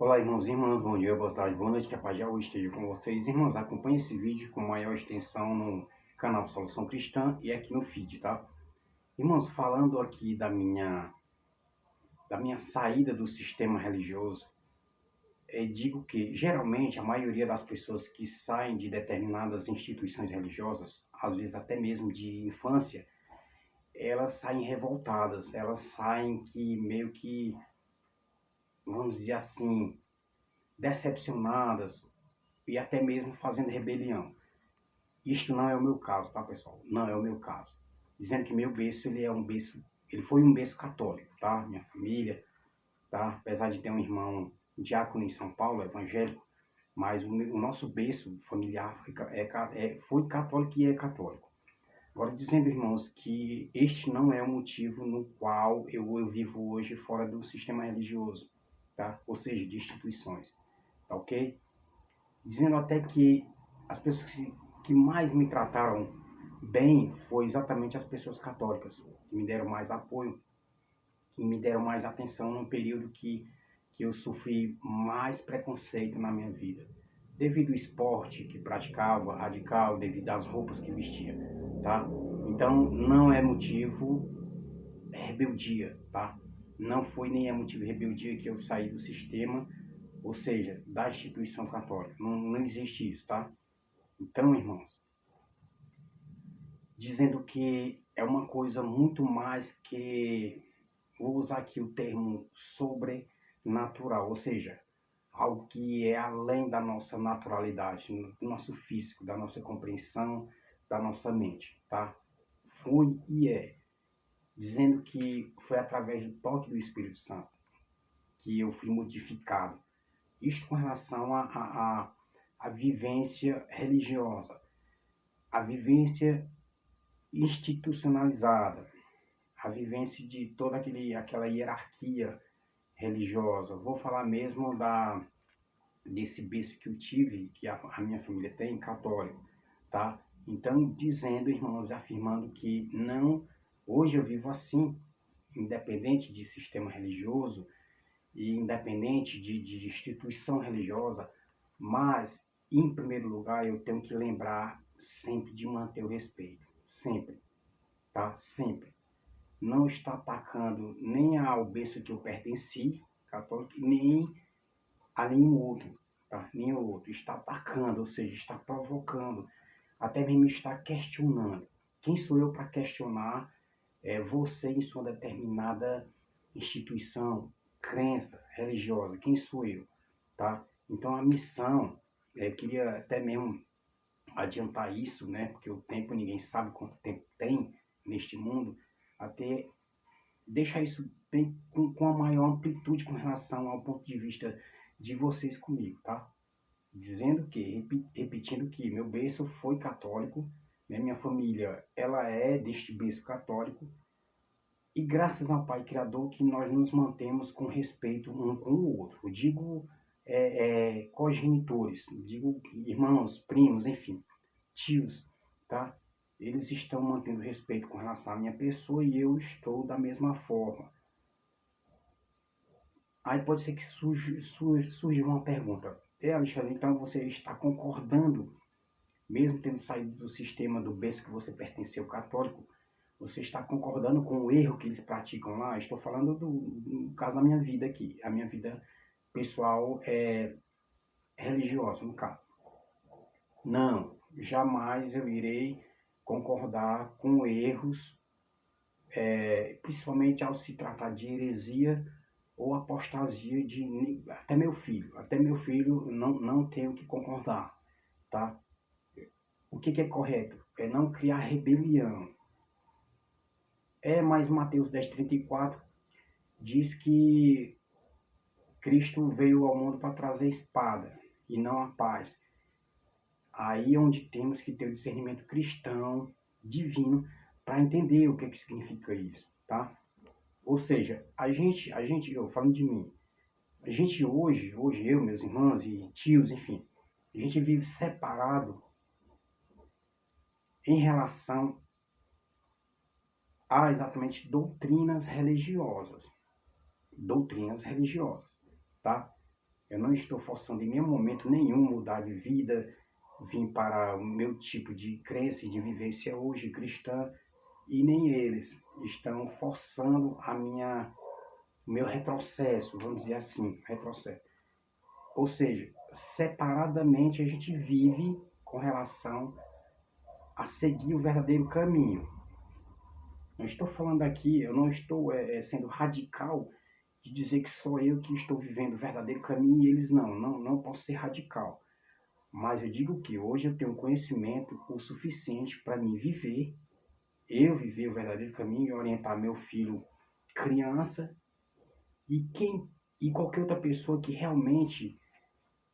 Olá, irmãos e irmãs, bom dia, boa tarde, boa noite, que a paz de Yahweh esteja com vocês. Irmãos, acompanhe esse vídeo com maior extensão no canal Solução Cristã e aqui no feed, tá? Irmãos, falando aqui da minha saída do sistema religioso, digo que geralmente a maioria das pessoas que saem de determinadas instituições religiosas, às vezes até mesmo de infância, elas saem revoltadas, elas saem que meio que, vamos dizer assim, decepcionadas e até mesmo fazendo rebelião. Isto não é o meu caso, tá, pessoal? Não é o meu caso. Dizendo que meu berço, ele foi um berço católico, tá? Minha família, tá? Apesar de ter um irmão diácono em São Paulo, evangélico, mas o nosso berço familiar foi católico e é católico. Agora, dizendo, irmãos, que este não é o motivo no qual eu vivo hoje fora do sistema religioso, tá? Ou seja, de instituições, tá ok? Dizendo até que as pessoas que mais me trataram bem foi exatamente as pessoas católicas, que me deram mais apoio, que me deram mais atenção num período que eu sofri mais preconceito na minha vida, devido ao esporte que praticava, radical, devido às roupas que vestia, tá? Então, não é motivo rebeldia, tá? Não foi nem é motivo de rebeldia que eu saí do sistema, ou seja, da instituição católica. Não existe isso, tá? Então, irmãos, dizendo que é uma coisa muito mais que, vou usar aqui o termo sobrenatural, ou seja, algo que é além da nossa naturalidade, do nosso físico, da nossa compreensão, da nossa mente, tá? Foi e é. Dizendo que foi através do toque do Espírito Santo que eu fui modificado. Isto com relação à vivência religiosa, a vivência institucionalizada, a vivência de toda aquela hierarquia religiosa. Vou falar mesmo desse berço que eu tive, que a minha família tem, católico, tá? Então, dizendo, irmãos, afirmando que não, hoje eu vivo assim, independente de sistema religioso e independente de instituição religiosa, mas, em primeiro lugar, eu tenho que lembrar sempre de manter o respeito, sempre, tá? Sempre. Não está atacando nem ao berço que eu pertenci, católico, nem a nenhum outro, tá? Nenhum outro. Está atacando, ou seja, está provocando, até mesmo está questionando. Quem sou eu para questionar você em sua determinada instituição, crença religiosa? Quem sou eu, tá? Então a missão, eu queria até mesmo adiantar isso, né? Porque o tempo ninguém sabe quanto tempo tem neste mundo, até deixar isso bem com a maior amplitude com relação ao ponto de vista de vocês comigo, tá? Dizendo que, repetindo que meu berço foi católico, né? Minha família, ela é deste berço católico, e graças ao Pai Criador que nós nos mantemos com respeito um com o outro. Eu digo cogenitores, digo irmãos, primos, enfim, tios, tá? Eles estão mantendo respeito com relação à minha pessoa e eu estou da mesma forma. Aí pode ser que surja uma pergunta. Alexandre, então você está concordando, mesmo tendo saído do sistema do berço que você pertenceu católico, você está concordando com o erro que eles praticam lá? Estou falando do caso da minha vida aqui, a minha vida pessoal religiosa, no caso. Não, jamais eu irei concordar com erros, principalmente ao se tratar de heresia ou apostasia de até meu filho. Até meu filho não tenho que concordar, tá? O que é correto? É não criar rebelião. Mas Mateus 10:34 diz que Cristo veio ao mundo para trazer espada e não a paz. Aí é onde temos que ter o discernimento cristão, divino, para entender o que significa isso, tá? Ou seja, eu falando de mim, a gente hoje eu, meus irmãos e tios, enfim, a gente vive separado em relação a exatamente doutrinas religiosas, tá? Eu não estou forçando em nenhum momento nenhum mudar de vida, vim para o meu tipo de crença e de vivência hoje cristã, e nem eles estão forçando o meu retrocesso, vamos dizer assim, retrocesso. Ou seja, separadamente a gente vive com relação a seguir o verdadeiro caminho. Não estou falando aqui, eu não estou sendo radical de dizer que sou eu que estou vivendo o verdadeiro caminho e eles não posso ser radical. Mas eu digo que hoje eu tenho conhecimento o suficiente para mim viver, eu viver o verdadeiro caminho e orientar meu filho criança e qualquer outra pessoa que realmente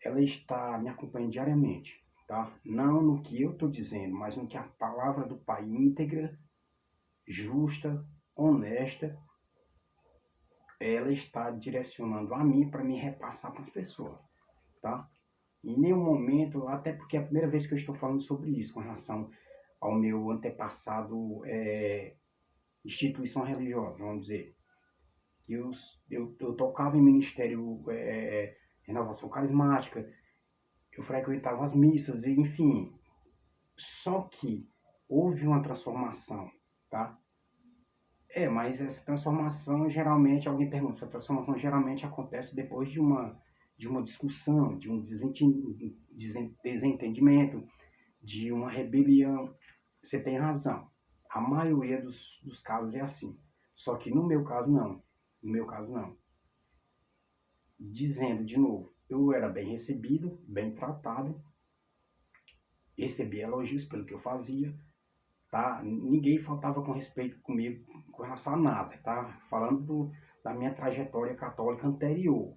ela está me acompanhando diariamente, tá? Não no que eu estou dizendo, mas no que a palavra do Pai íntegra, justa, honesta, ela está direcionando a mim para me repassar para as pessoas, tá? Em nenhum momento, até porque é a primeira vez que eu estou falando sobre isso, com relação ao meu antepassado, instituição religiosa, vamos dizer. Que eu tocava em ministério, renovação carismática, eu frequentava as missas, e, enfim. Só que houve uma transformação, tá? Mas essa transformação, geralmente, alguém pergunta, essa transformação geralmente acontece depois de uma discussão, de um desentendimento, de uma rebelião. Você tem razão. A maioria dos casos é assim. Só que no meu caso, não. No meu caso, não. Dizendo de novo, eu era bem recebido, bem tratado, recebi elogios pelo que eu fazia, tá? Ninguém faltava com respeito comigo com relação a nada, tá? Falando da minha trajetória católica anterior,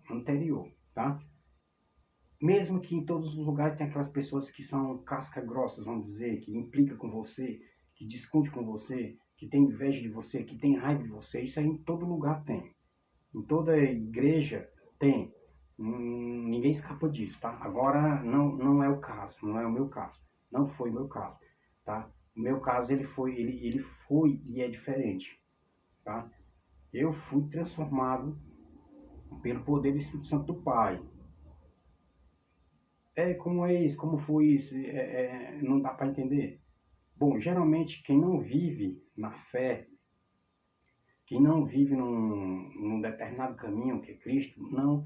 tá? Mesmo que em todos os lugares tem aquelas pessoas que são casca-grossas, vamos dizer, que implicam com você, que discutem com você, que tem inveja de você, que tem raiva de você, isso aí em todo lugar tem. Em toda igreja tem. Ninguém escapa disso, tá? Agora não é o caso, não é o meu caso. Não foi o meu caso, tá? O meu caso ele foi e é diferente, tá? Eu fui transformado pelo poder do Espírito Santo do Pai. Como é isso? Como foi isso? Não dá para entender. Bom, geralmente quem não vive na fé, quem não vive num determinado caminho que é Cristo, não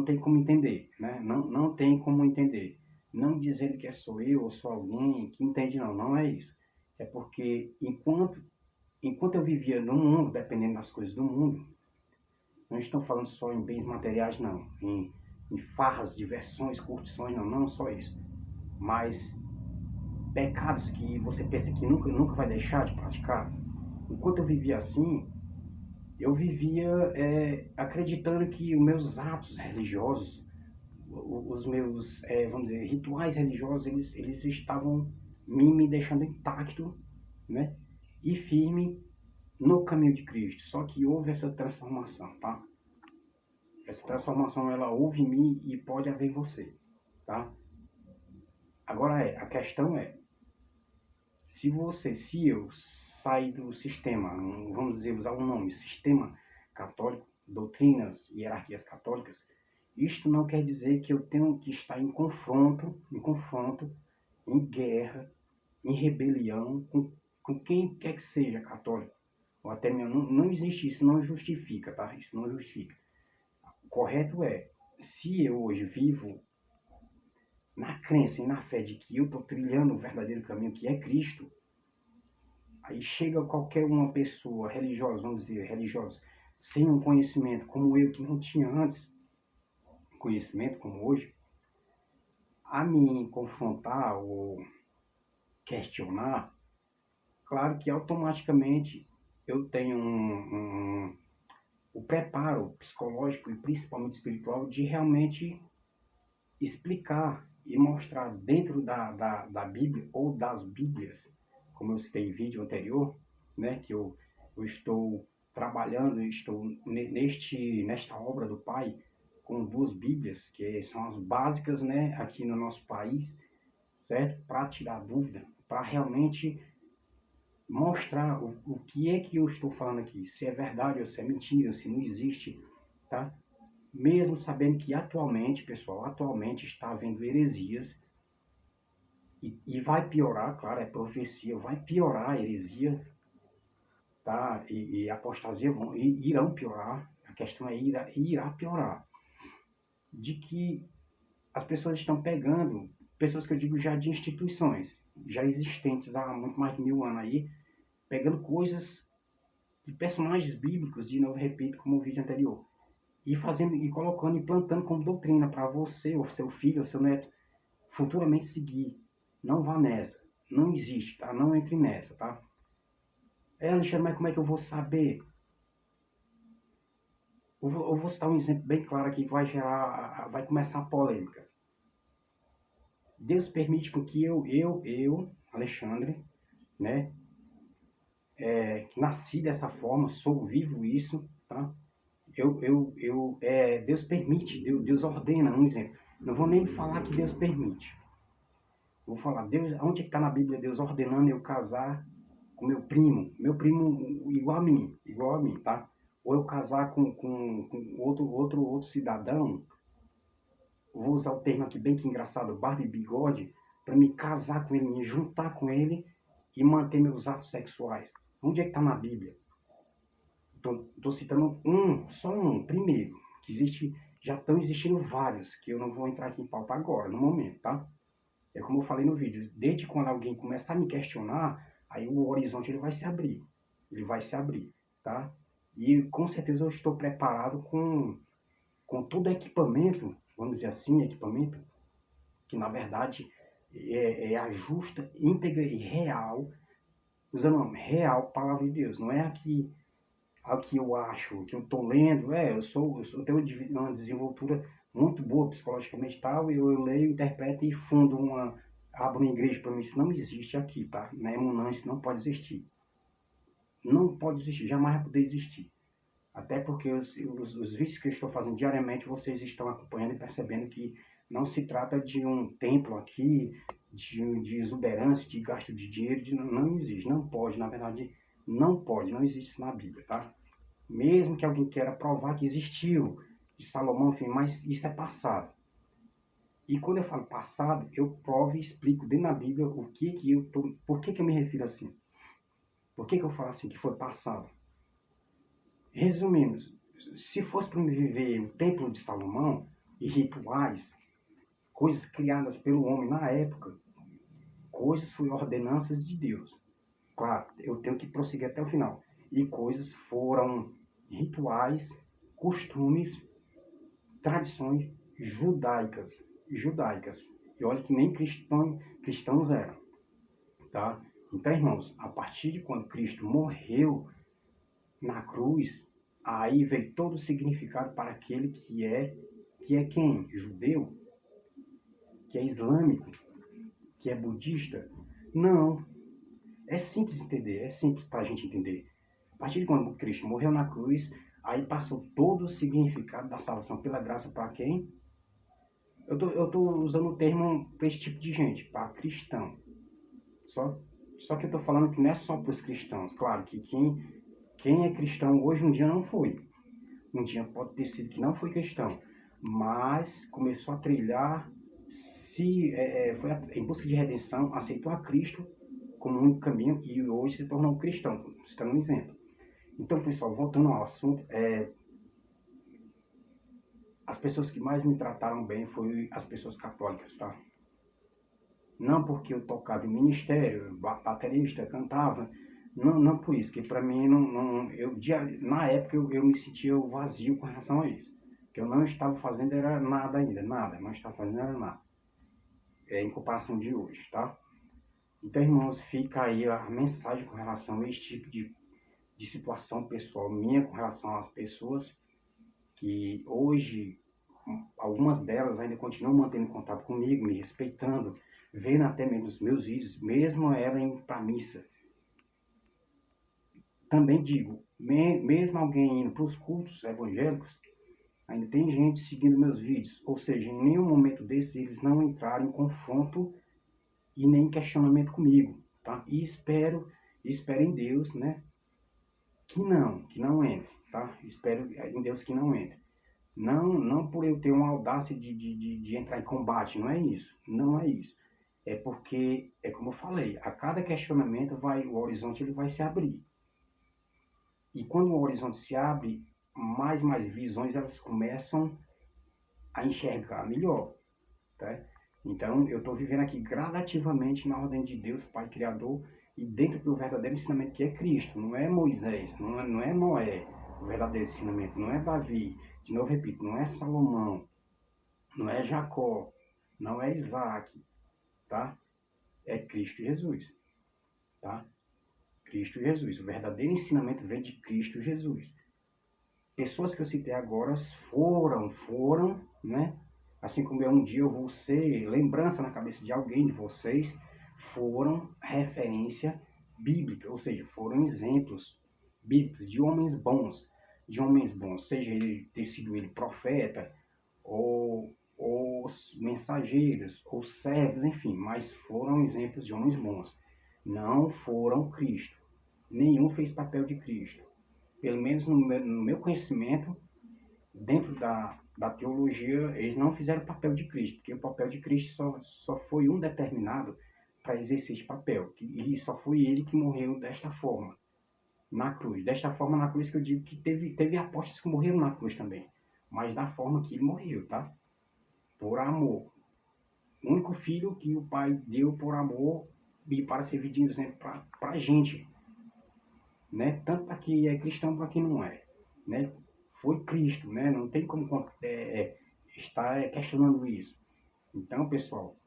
tem como entender, né? Não tem como entender. Não dizendo que sou eu ou sou alguém que entende, não é isso. É porque enquanto eu vivia no mundo, dependendo das coisas do mundo, não estou falando só em bens materiais, não, em farras, diversões, curtições, não só isso, mas pecados que você pensa que nunca vai deixar de praticar. Enquanto eu vivia assim, eu vivia acreditando que os meus atos religiosos, os meus, vamos dizer, rituais religiosos, eles estavam me deixando intacto, né? E firme no caminho de Cristo. Só que houve essa transformação, tá? Essa transformação, ela houve em mim e pode haver em você, tá? Agora a questão é, se eu sair do sistema, vamos dizer, usar o nome, sistema católico, doutrinas e hierarquias católicas, isto não quer dizer que eu tenho que estar em guerra, em rebelião com quem quer que seja católico. Ou até mesmo, não existe isso, não justifica, tá? Isso não justifica. O correto é, se eu hoje vivo na crença e na fé de que eu estou trilhando o verdadeiro caminho que é Cristo, aí chega qualquer uma pessoa religiosa, vamos dizer, religiosa, sem um conhecimento como eu, que não tinha antes conhecimento como hoje, a me confrontar ou questionar, claro que automaticamente eu tenho o preparo psicológico e principalmente espiritual de realmente explicar e mostrar dentro da Bíblia ou das Bíblias, como eu citei em vídeo anterior, né, que eu estou trabalhando, estou nesta obra do Pai com duas Bíblias, que são as básicas, né, aqui no nosso país, certo? Para tirar dúvida, para realmente mostrar o que é que eu estou falando aqui, se é verdade ou se é mentira, se não existe, tá? mesmo sabendo que atualmente, pessoal, atualmente está havendo heresias e vai piorar, claro, é profecia, vai piorar a heresia, tá? E a apostasia irão piorar, a questão é irá piorar, de que as pessoas estão pegando, pessoas que eu digo já de instituições, já existentes há muito mais de 1000 anos aí, pegando coisas de personagens bíblicos, de novo repito, como o vídeo anterior, e fazendo e colocando e plantando como doutrina para você, ou seu filho, ou seu neto, futuramente seguir. Não vá nessa. Não existe, tá? Não entre nessa, tá? Alexandre, mas como é que eu vou saber? Eu vou citar um exemplo bem claro aqui que vai gerar, vai começar a polêmica. Deus permite com que eu, Alexandre, né, nasci dessa forma, sou vivo isso, tá? Deus permite, Deus ordena, um exemplo. Não vou nem falar que Deus permite. Vou falar, Deus, onde é que está na Bíblia Deus ordenando eu casar com meu primo igual a mim, tá? Ou eu casar com outro cidadão, vou usar o termo aqui bem que engraçado, barba e bigode, para me casar com ele, me juntar com ele e manter meus atos sexuais. Onde é que está na Bíblia? Estou citando só um, primeiro, que existe, já estão existindo vários, que eu não vou entrar aqui em pauta agora, no momento, tá? É como eu falei no vídeo, desde quando alguém começar a me questionar, aí o horizonte ele vai se abrir, tá? E com certeza eu estou preparado com todo o equipamento, vamos dizer assim, equipamento, que na verdade é a justa, íntegra e real, usando o nome, real palavra de Deus, não é aqui eu acho, que eu estou lendo, eu tenho uma desenvoltura muito boa psicologicamente e tal, eu leio, interpreto e fundo abro uma igreja para mim, isso não existe aqui, tá? Na Emunã isso não pode existir. Não pode existir, jamais vai poder existir. Até porque os vídeos que eu estou fazendo diariamente, vocês estão acompanhando e percebendo que não se trata de um templo aqui, de exuberância, de gasto de dinheiro, não existe, não pode, na verdade, não pode, não existe isso na Bíblia, tá? Mesmo que alguém queira provar que existiu de Salomão, enfim, mas isso é passado. E quando eu falo passado, eu provo e explico dentro da Bíblia por que eu me refiro assim. Por que eu falo assim que foi passado? Resumindo, se fosse para me viver o Templo de Salomão e rituais, coisas criadas pelo homem na época, coisas foram ordenanças de Deus. Claro, eu tenho que prosseguir até o final. E coisas foram rituais, costumes, tradições judaicas. E olha que nem cristãos eram, tá? Então, irmãos, a partir de quando Cristo morreu na cruz, aí veio todo o significado para aquele que é quem? Judeu, que é islâmico, que é budista. Não, é simples entender, é simples para a gente entender. A partir de quando Cristo morreu na cruz, aí passou todo o significado da salvação pela graça para quem? Eu tô usando o termo para esse tipo de gente, para cristão. Só que eu estou falando que não é só para os cristãos. Claro que quem é cristão hoje um dia não foi. Um dia pode ter sido que não foi cristão, mas começou a trilhar, foi em busca de redenção, aceitou a Cristo como um único caminho e hoje se tornou um cristão. Citando um exemplo. Então, pessoal, voltando ao assunto, as pessoas que mais me trataram bem foram as pessoas católicas, tá? Não porque eu tocava em ministério, baterista, cantava, não por isso, que para mim, na época eu me sentia vazio com relação a isso. Que eu não estava fazendo era nada ainda, nada, não estava fazendo era nada. Em comparação de hoje, tá? Então, irmãos, fica aí a mensagem com relação a esse tipo de situação pessoal minha com relação às pessoas que hoje, algumas delas ainda continuam mantendo contato comigo, me respeitando, vendo até mesmo os meus vídeos, mesmo ela indo para missa. Também digo, mesmo alguém indo para os cultos evangélicos, ainda tem gente seguindo meus vídeos. Ou seja, em nenhum momento desses eles não entraram em confronto e nem em questionamento comigo, tá? E espero em Deus, né, que não entre, tá? Espero em Deus que não entre. Não por eu ter uma audácia de entrar em combate, não é isso. Não é isso. É porque, é como eu falei, a cada questionamento o horizonte ele vai se abrir. E quando o horizonte se abre, mais visões elas começam a enxergar melhor, tá? Então, eu estou vivendo aqui gradativamente na ordem de Deus, Pai Criador, e dentro do verdadeiro ensinamento que é Cristo. Não é Moisés, não é Noé, o verdadeiro ensinamento. Não é Davi, de novo repito, não é Salomão, não é Jacó, não é Isaac, tá? É Cristo Jesus, tá? Cristo Jesus. O verdadeiro ensinamento vem de Cristo Jesus. Pessoas que eu citei agora foram, né? Assim como um dia eu vou ser lembrança na cabeça de alguém de vocês, foram referência bíblica, ou seja, foram exemplos bíblicos de homens bons, seja ele ter sido ele profeta ou mensageiros ou servos, enfim, mas foram exemplos de homens bons. Não foram Cristo. Nenhum fez papel de Cristo. Pelo menos no meu conhecimento, dentro da teologia, eles não fizeram o papel de Cristo, porque o papel de Cristo só foi um determinado para exercer esse papel, e só foi ele que morreu desta forma, na cruz. Desta forma, na cruz, que eu digo que teve apóstolos que morreram na cruz também, mas da forma que ele morreu, tá? Por amor. O único filho que o Pai deu por amor e para servir de exemplo para a gente, né? Tanto para quem é cristão para quem não é, né? Foi Cristo, né? Não tem como estar questionando isso. Então, pessoal,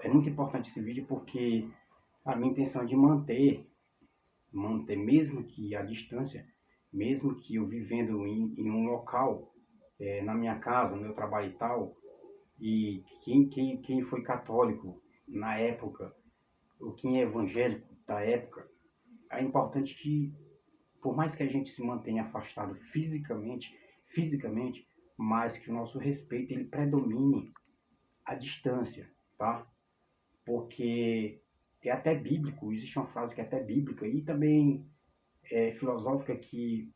é muito importante esse vídeo porque a minha intenção é de manter mesmo que a distância, mesmo que eu vivendo em um local, na minha casa, no meu trabalho e tal, e quem foi católico na época, ou quem é evangélico da época, é importante que, por mais que a gente se mantenha afastado fisicamente, mas que o nosso respeito ele predomine à distância, tá? Porque é até bíblico, existe uma frase que é até bíblica e também filosófica, que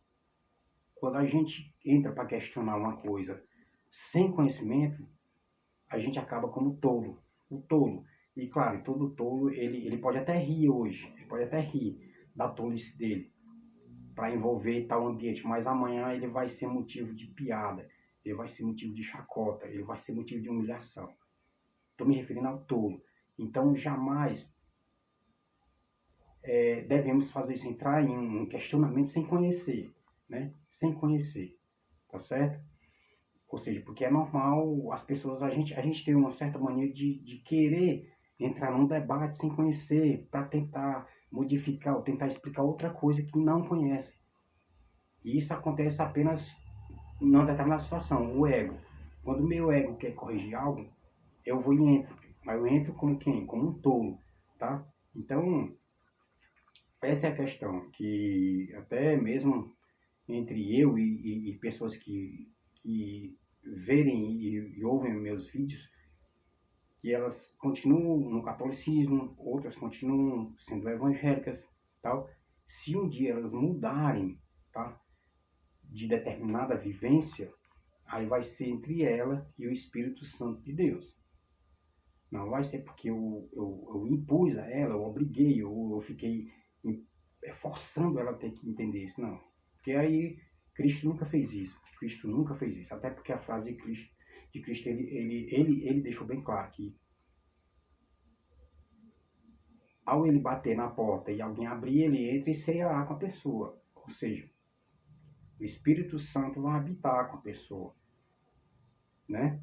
quando a gente entra para questionar uma coisa sem conhecimento, a gente acaba como tolo, o tolo. E claro, todo tolo, ele pode até rir hoje, ele pode até rir da tolice dele, para envolver tal ambiente, mas amanhã ele vai ser motivo de piada, ele vai ser motivo de chacota, ele vai ser motivo de humilhação. Estou me referindo ao tolo. Então, jamais devemos fazer isso, entrar em um questionamento sem conhecer, né? Sem conhecer, tá certo? Ou seja, porque é normal as pessoas, a gente tem uma certa mania de querer entrar num debate sem conhecer, para tentar modificar ou tentar explicar outra coisa que não conhece. E isso acontece apenas numa determinada situação, o ego. Quando o meu ego quer corrigir algo, eu vou e entro. Mas eu entro como quem? Como um tolo, tá? Então, essa é a questão, que até mesmo entre eu e pessoas que verem e ouvem meus vídeos, que elas continuam no catolicismo, outras continuam sendo evangélicas, tal. Se um dia elas mudarem, tá, de determinada vivência, aí vai ser entre ela e o Espírito Santo de Deus. Não vai ser porque eu impus a ela, eu obriguei, eu fiquei forçando ela a ter que entender isso, não. Porque aí Cristo nunca fez isso. Cristo nunca fez isso. Até porque a frase de Cristo ele deixou bem claro que ao ele bater na porta e alguém abrir, ele entra e ceará com a pessoa. Ou seja, o Espírito Santo vai habitar com a pessoa, né?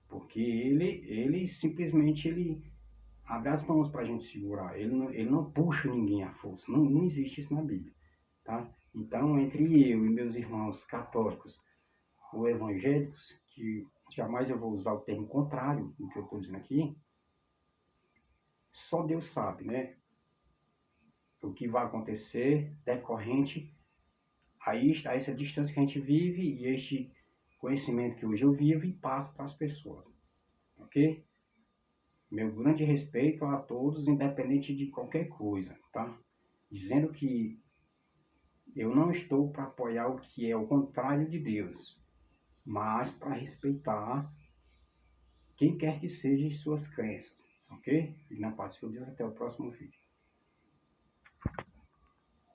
Porque ele simplesmente ele abre as mãos para a gente segurar. Ele não puxa ninguém à força. Não existe isso na Bíblia, tá? Então, entre eu e meus irmãos católicos ou evangélicos, que jamais eu vou usar o termo contrário do que eu estou dizendo aqui, só Deus sabe, né? O que vai acontecer decorrente a essa distância que a gente vive e este conhecimento que hoje eu vivo e passo para as pessoas, ok? Meu grande respeito a todos, independente de qualquer coisa, tá? Dizendo que eu não estou para apoiar o que é o contrário de Deus, mas para respeitar quem quer que seja as suas crenças, ok? E na paz de Deus, até o próximo vídeo.